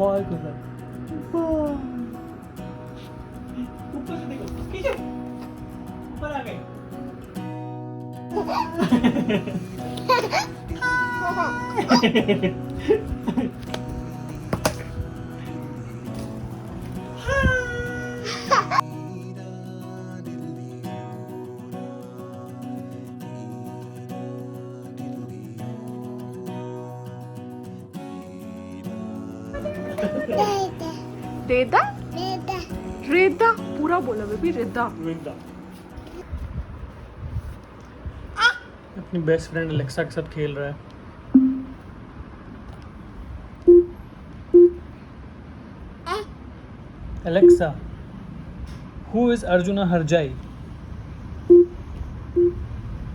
बहुत खुश है। ऊपर से देखो, पीछे ऊपर आ गए। रेदा रेदा पूरा बोला बेबी, रेदा। अपनी बेस्ट फ्रेंड अलेक्सा के साथ खेल रहा है। Alexa, who is arjuna हरजाई?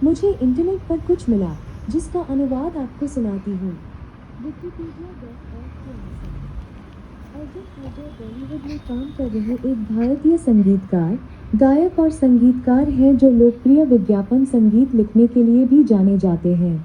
मुझे इंटरनेट पर कुछ मिला जिसका अनुवाद आपको सुनाती हूँ। अर्जुन हरजाई बॉलीवुड में काम कर रहे एक भारतीय संगीतकार, गायक और संगीतकार हैं जो लोकप्रिय विज्ञापन संगीत लिखने के लिए भी जाने जाते हैं।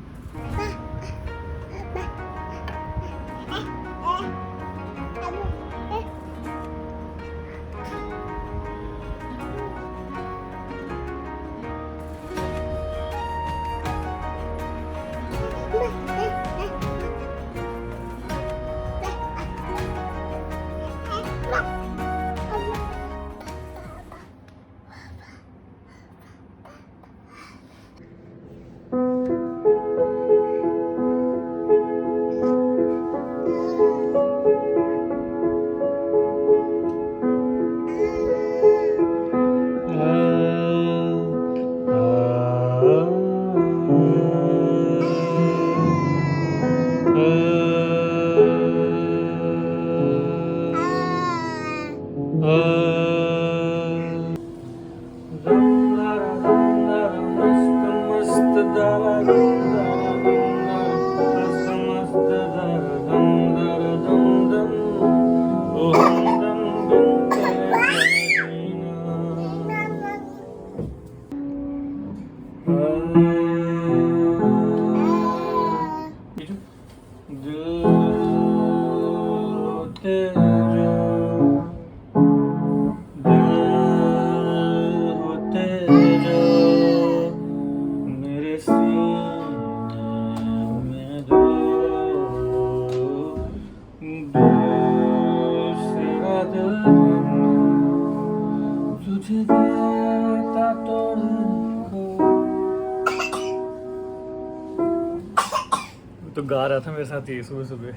तो गा रहा था मेरे साथ ये सुबह सुबह।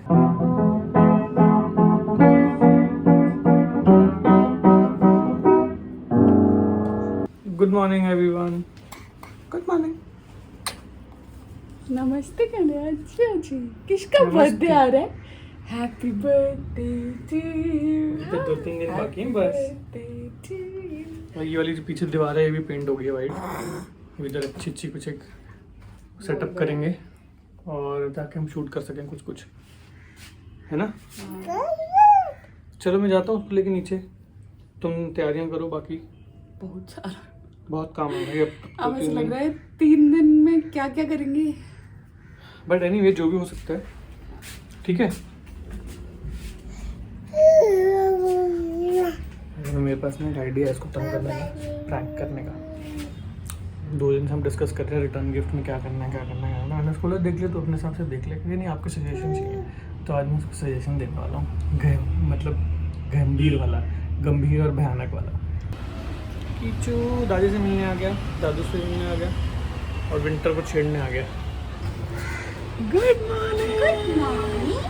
Good morning everyone. Good morning. नमस्ते करने। अच्छा जी, किसका बर्थडे आ रहा है? Happy birthday to you. तो 2-3 दिन बाकी हैं बस। और ये वाली जो पीछे दीवार है ये भी पेंट हो गई है वाइट। इधर अच्छी अच्छी कुछ एक सेटअप करेंगे और ताकि हम शूट कर सकें कुछ कुछ, है ना? चलो मैं जाता हूँ लेकिन नीचे, तुम तैयारियां करो बाकी। बहुत सारा, बहुत काम है भाई अब अब ऐसा लग रहा है 3 दिन में क्या क्या करेंगे। बट एनीवे जो भी हो सकता है, ठीक है। मेरे पास ना एक आइडिया है इसको तंग करने का, प्रैंक करने का। 2 दिन से हम डिस्कस कर रहे हैं रिटर्न गिफ्ट में क्या करना है क्या करना है। मैंने उसको बोला देख ले तो अपने हिसाब से देख ले, नहीं आपके सजेशन चाहिए तो आज मैं उसको सजेशन देने वाला हूँ। मतलब गंभीर वाला, गंभीर और भयानक वाला। कीचू दादी से मिलने आ गया, दादू से मिलने आ गया और विंटर को छेड़ने आ गया। Good morning. Good morning.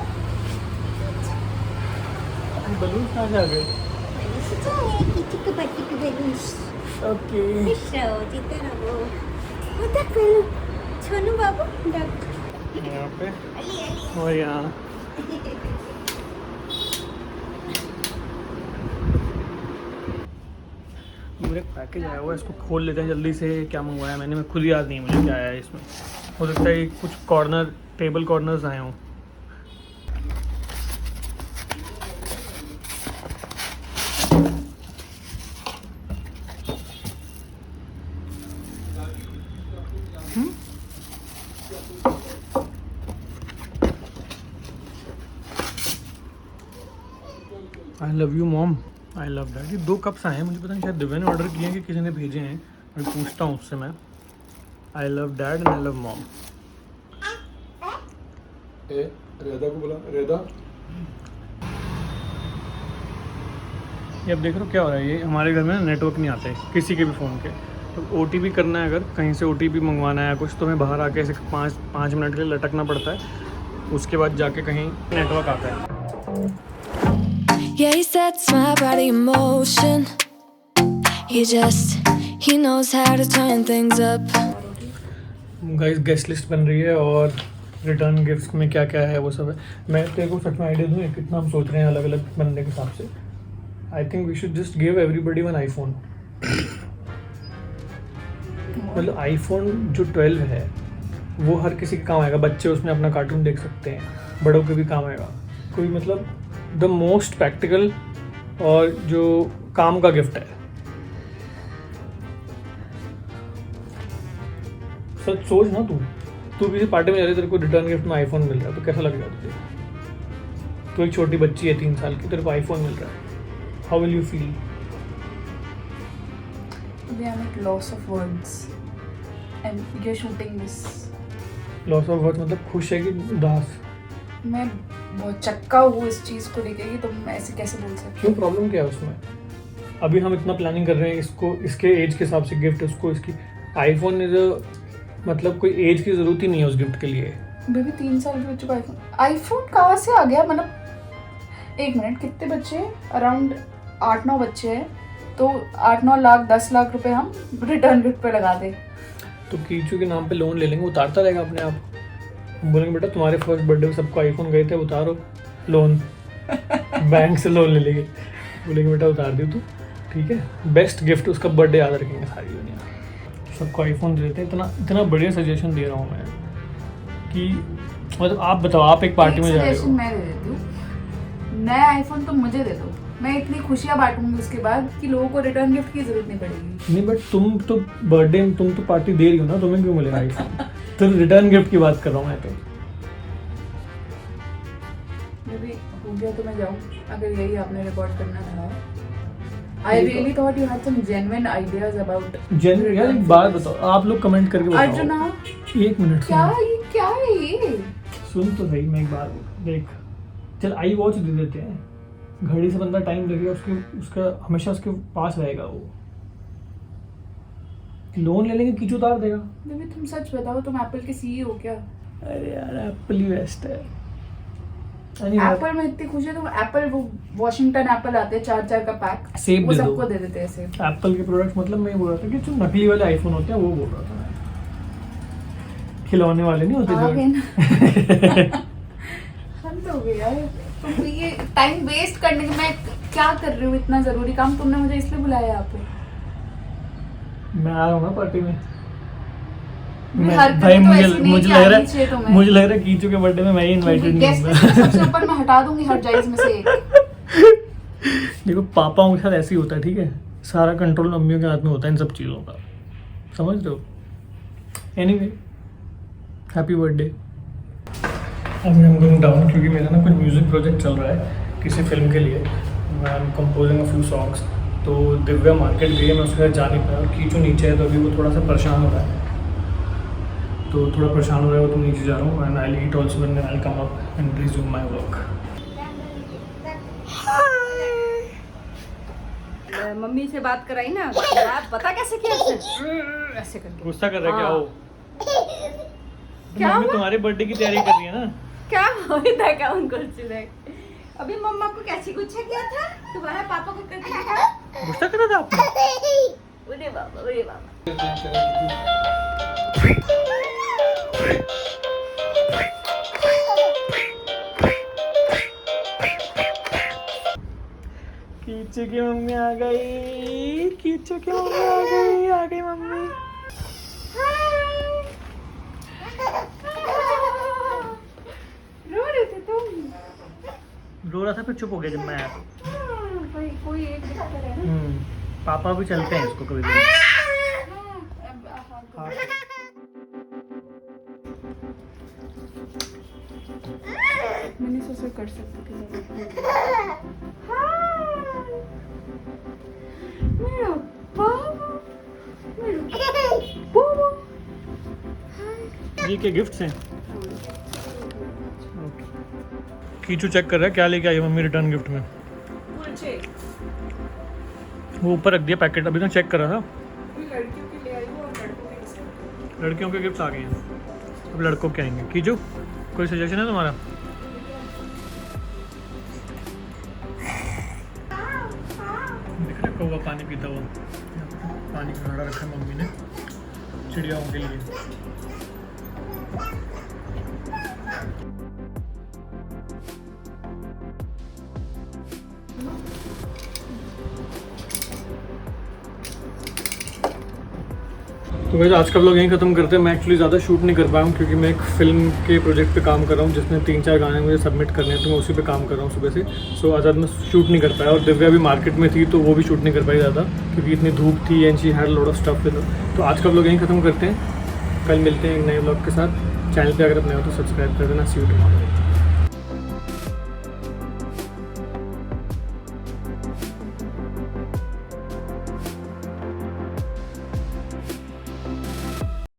Balloon कहाँ से आ गए? कीचू के बच्चे के बलून्स। ओके। छोनू बाबू यहाँ पे और यहाँ मेरे पैकेज आया हुआ है, इसको खोल लेते हैं जल्दी से। क्या मंगवाया मैंने, मैं खुद याद नहीं मुझे क्या आया है इसमें। हो सकता है कुछ कॉर्नर, टेबल कॉर्नर्स आए हों। I love you mom, I love dad. ये 2 कप्स आए हैं, मुझे पता नहीं शायद दिव्या ने ऑर्डर किए हैं कि किसी ने भेजे हैं। मैं पूछता हूँ उससे मैं। I love dad and I love mom. Reda को बोला, रेदा। ये अब देख रहे हो क्या हो रहा है, ये हमारे घर में नेटवर्क नहीं आता है किसी के भी फ़ोन के। तो OTP करना है, अगर कहीं से OTP मंगवाना है कुछ, तो हमें बाहर आके ऐसे 5 मिनट के लिए लटकना पड़ता है, उसके बाद जाके कहीं नेटवर्क आता है। Yeah, he sets my body in motion. He knows how to turn things up. Guys guest list बन रही है और रिटर्न गिफ्ट्स में क्या क्या है वो सब है। मैं तेरे को सच में आइडिया दूँ कितना हम सोच रहे हैं अलग अलग बनने के हिसाब से। I think we should just give everybody one iPhone. मतलब आईफोन जो 12 है वो हर किसी के काम आएगा। बच्चे उसमें अपना कार्टून देख सकते हैं, बड़ों के भी काम आएगा। कोई मतलब द मोस्ट प्रैक्टिकल और जो काम का गिफ्ट है। सच सोच ना, तू किसी पार्टी में जा रही है, तेरे को रिटर्न गिफ्ट में आईफोन मिल रहा है तो कैसा लगेगा तुझे? तू एक छोटी बच्ची है 3 साल की, तेरे को आईफोन मिल रहा है, how will you feel? They are like loss of words. And you're shooting this. Loss of worth मतलब खुश है कि उदास? मैं बहुत चक्का हूँ इस चीज़ को लेके कि तुम ऐसे कैसे बोल सकते क्यों, प्रॉब्लम क्या है उसमें? अभी हम इतना प्लानिंग कर रहे हैं इसको, इसके एज के हिसाब से गिफ्ट उसको, इसकी आईफोन इज मतलब कोई एज की ज़रूरत ही नहीं है उस गिफ्ट के लिए। बेबी 3 साल के बच्चे को आईफोन कहाँ से आ गया? मतलब 1 मिनट, कितने बच्चे हैं? अराउंड 8-9 बच्चे हैं, तो 8-9 लाख 10 लाख रुपए हम रिटर्न गिफ्ट पे लगा दे। तो कीचू के नाम पे लोन ले लेंगे, उतारता रहेगा अपने आप। हम बोलेंगे बेटा तुम्हारे फर्स्ट बर्थडे में सबको आईफोन गए थे, उतारो लोन। बैंक से लोन ले लेंगे, बोलेंगे बेटा उतार दियो तू, ठीक है। बेस्ट गिफ्ट उसका बर्थडे याद रखेंगे सारी दुनिया, सबको आईफोन दे देते हैं। इतना बढ़िया सजेशन दे रहा हूँ मैं कि मतलब आप बताओ, आप एक पार्टी में जा रहे हो। मैं दे देती हूँ नया आईफोन, तुम मुझे दे दो, मैं इतनी खुशियाँ बांटूंगी उसके बाद कि लोगों को रिटर्न गिफ्ट की जरूरत नहीं पड़ेगी। नहीं बट तुम तो बर्थडे में तुम तो पार्टी दे रही हो ना, तुम्हें क्यों मिलेगा आईफोन? तो रिटर्न गिफ्ट की बात कर रहा हूँ मैं। तो भी हो गया तो मैं जाऊँ, अगर यही आपने रिकॉर्ड करना था। I really thought you had some genuine ideas about genuine यार, एक बात बताओ, आप लोग कमेंट करके बताओ। अर्जुना, 1 मिनट क्या है ये? सुन तो सही, मैं एक बात देख, चल आई वॉच दे देते हैं, घड़ी से बंदा टाइम देखेगा, उसका हमेशा उसके पास रहेगा वो। लोन ले लेंगे, कीचू उतार देगा। बेबी तुम सच बताओ, तुम एप्पल के CEO हो क्या? अरे यार एप्पल ही बेस्ट है। एप्पल में इतनी खुशी है तो एप्पल, वो वॉशिंगटन एप्पल आते हैं 4 का पैक, सेब वो दे दो। सबको दे देते हैं सेब। एप्पल के प्रोडक्ट्स मतलब मैं ये बोल रहा था कि जो नकली वाले आईफोन होते हैं वो बोल रहा था मैं, खिलौने वाले नहीं होते आ गए जो। ना। हद हो गई यार, तुम ये टाइम वेस्ट करने के, मैं क्या कर रही हूँ इतना जरूरी काम, तुमने मुझे इसलिए बुलाया यहाँ पे। मैं आ रहा हूँ ना पार्टी में। हरकतें भाई तो मुझे ऐसी नहीं मुझे कि लग आनी रहा चाहिए है तुम्हें। मुझे लग रहा है कीचू के बर्थडे में मैं ही इनवाइटेड नहीं गेस्ट हूँ। सबसे ऊपर मैं हटा दूंगी हर जाइज में से एक। देखो पापाओं के साथ ऐसे ही होता है, ठीक है, सारा कंट्रोल मम्मियों के हाथ में होता है इन सब चीज़ों का, समझ रहे हो? Anyway happy birthday. अभी हम गोइंग डाउन क्योंकि मेरा ना कुछ म्यूज़िक प्रोजेक्ट चल रहा है किसी फिल्म के लिए। I am composing a few songs. तो दिव्या मार्केट गई है, मैं उसके साथ जा नहीं पाया, और कीचू नीचे है तो अभी वो थोड़ा सा परेशान हो रहा है, तो थोड़ा परेशान हो रहा है वो, तो नीचे जा रहा हूँ। And I eat also when I come up and resume my work. Mummy से बात कराई ना, बात पता कैसे किया ऐसे करके। गुस्सा कर रहा है क्या हाँ। हो? क्या मम्मी हुआ? तुम्हारे बर्थडे की तैयारी कर रही है ना। क्या होता क्या उनको अभी मम्मा को कैसे गुस्सा किया था, तुम्हारा पापा को करके दिखा। गुस्सा करा था आपने? अरे बाबा, अरे बाबा। कीचू की मम्मी आ गई, कीचू की मम्मी आ गई मम्मी। रो रहे थे तुम? रो रहा था फिर चुप हो गया जब मैं आया। भाई कोई एक दिक्कत है ना। पापा भी चलते हैं इसको कभी कभी। मैंने सोचा कर सकती थी। के गिफ्ट्स हैं। कीचू चेक कर रहा है क्या लेके आई मम्मी रिटर्न गिफ्ट में। कुलचे वो ऊपर रख दिया पैकेट, अभी तो चेक कर रहा था। लड़कियों के ले आई हूँ और लड़कों के लिए। लड़कियों के गिफ्ट आ गए हैं, अब लड़कों के आएंगे। कीचू कोई सजेशन है तुम्हारा? दिख रहा है कौवा पानी पीता हुआ, पानी का घड़ा रखा है मम्मी ने चिड़ियाओं के लिए। तो वैसे आज का व्लॉग यहीं ख़त्म करते हैं। मैं एक्चुअली ज़्यादा शूट नहीं कर पाया हूँ क्योंकि मैं एक फ़िल्म के प्रोजेक्ट पे काम कर रहा हूँ जिसमें 3-4 गाने मुझे सबमिट करने हैं, तो मैं उसी पे काम कर रहा हूँ सुबह से। सो आज मैं शूट नहीं कर पाया और दिव्या भी मार्केट में थी तो वो भी शूट नहीं कर पाई ज़्यादा क्योंकि इतनी धूप थी and she had lot of stuff with. तो आज का व्लॉग यहीं ख़त्म करते हैं, कल मिलते हैं एक नए व्लॉग के साथ। चैनल पर अगर आप नए हो तो सब्सक्राइब कर देना। सी यू टुमारो।